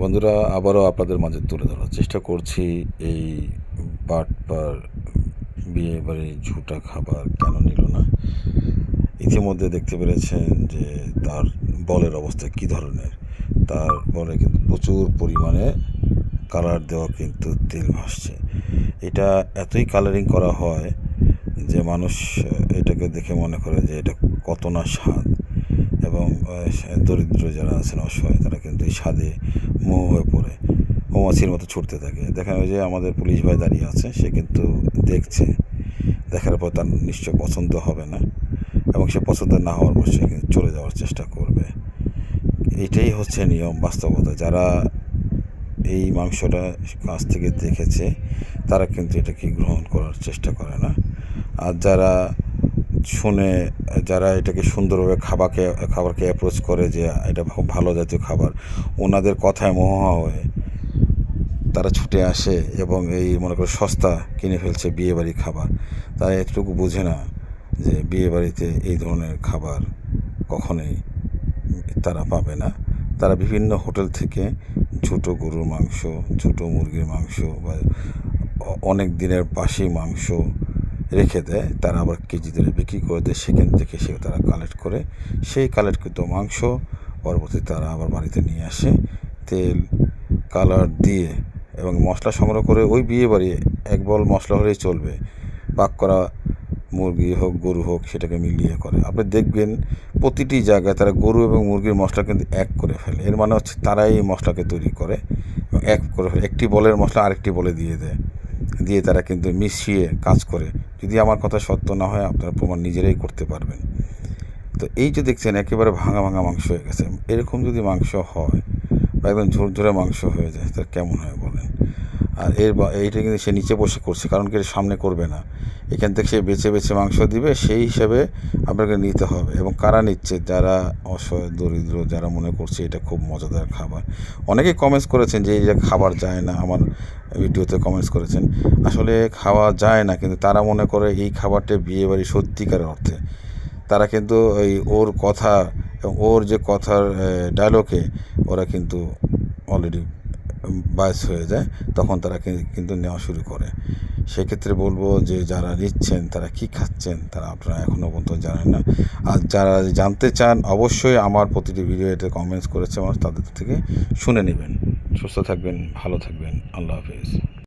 বন্ধুরা, আবারও আপনাদের মাঝে তুলে ধরার চেষ্টা করছি এই বাটপার বিয়ে বাড়ি ঝুটা খাবার কেন নিল না। ইতিমধ্যে দেখতে পেরেছেন যে তার বলের অবস্থা কী ধরনের। তার বলে কিন্তু প্রচুর পরিমাণে কালার দেওয়া কিন্তু তেল ভাসছে। এটা এতই কালারিং করা হয় যে মানুষ এটাকে দেখে মনে করে যে এটা কত না স্বাদ, এবং দরিদ্র যারা আছেন অসহায় তারা কিন্তু এই স্বাদে মোহ হয়ে পড়ে মৌমাছির মতো ছুটতে থাকে। দেখেন ওই যে আমাদের পুলিশ ভাই দাঁড়িয়ে আছে, সে কিন্তু দেখছে, দেখার পর তার নিশ্চয় পছন্দ হবে না, এবং সে পছন্দ না হওয়ার পর সে কিন্তু চলে যাওয়ার চেষ্টা করবে। এটাই হচ্ছে নিয়ম, বাস্তবতা। যারা এই মাংসটা কাছ থেকে দেখেছে তারা কিন্তু এটাকে গ্রহণ করার চেষ্টা করে না। আর যারা শুনে, যারা এটাকে সুন্দরভাবে খাবারকে অ্যাপ্রোচ করে যে এটা খুব ভালো জাতীয় খাবার, ওনাদের কথায় মোহ হয়ে তারা ছুটে আসে এবং এই মনে করে সস্তা কিনে ফেলছে বিয়েবাড়ির খাবার। তারা এতটুকু বোঝে না যে বিয়েবাড়িতে এই ধরনের খাবার কখনোই তারা পাবে না। তারা বিভিন্ন হোটেল থেকে ছোটো গরুর মাংস, ছোটো মুরগির মাংস বা অনেক দিনের বাসি মাংস রেখে দেয়, তারা আবার কেজি দরে বিক্রি করে দেয়। সেখান থেকে তারা কালেক্ট করে, সেই কালেক্টকৃত মাংস পরবর্তীতে তারা আবার বাড়িতে নিয়ে আসে তেল কালার দিয়ে এবং মশলা সংগ্রহ করে। ওই বিয়ে বাড়ি এক বল মশলা হলেই চলবে, পাক করা মুরগি হোক গরু হোক সেটাকে মিলিয়ে করে। আপনি দেখবেন প্রতিটি জায়গায় তারা গরু এবং মুরগির মশলা কিন্তু এক করে ফেলে। এর মানে হচ্ছে তারাই এই মশলাকে তৈরি করে এবং এক করে ফেলে, একটি বলের মশলা আরেকটি বলে দিয়ে দেয়, দিয়ে তারা কিন্তু মিশিয়ে কাজ করে। যদি আমার কথা সত্য না হয় আপনারা প্রমাণ নিজেরাই করতে পারবেন। তো এই যে দেখছেন একেবারে ভাঙা ভাঙা মাংস হয়ে গেছে, এরকম যদি মাংস হয় বা একদম ঝুরঝুরে মাংস হয়ে যায় তাহলে কেমন হয় বলেন। আর এইটা কিন্তু সে নিচে বসে করছে, কারণ কি সামনে করবে না, এখান থেকে সে বেছে বেছে মাংস দিবে, সেই হিসাবে আপনাকে নিতে হবে। এবং কারা নিচ্ছে? যারা অসহায় দরিদ্র, যারা মনে করছে এটা খুব মজাদার খাবার। অনেকেই কমেন্টস করেছেন যে এই যে খাবার যায় না, আমার ভিডিওতে কমেন্টস করেছেন। আসলে খাওয়া যায় না, কিন্তু তারা মনে করে এই খাবারটা বিয়েবাড়ি সত্যিকার অর্থে। তারা কিন্তু ওর কথা এবং ওর যে কথার ডায়লগে ওরা কিন্তু অলরেডি বায়স হয়ে যায়, তখন তারা কিন্তু নেওয়া শুরু করে। সেক্ষেত্রে বলবো যে যারা নিচ্ছেন তারা কি খাচ্ছেন তারা আপনারা এখনও পর্যন্ত জানেন না। আর যারা জানতে চান অবশ্যই আমার প্রতিটি ভিডিওতে কমেন্টস করেছে মানুষ, তাদের থেকে শুনে নেবেন। সুস্থ থাকবেন, ভালো থাকবেন, আল্লাহ হাফেজ।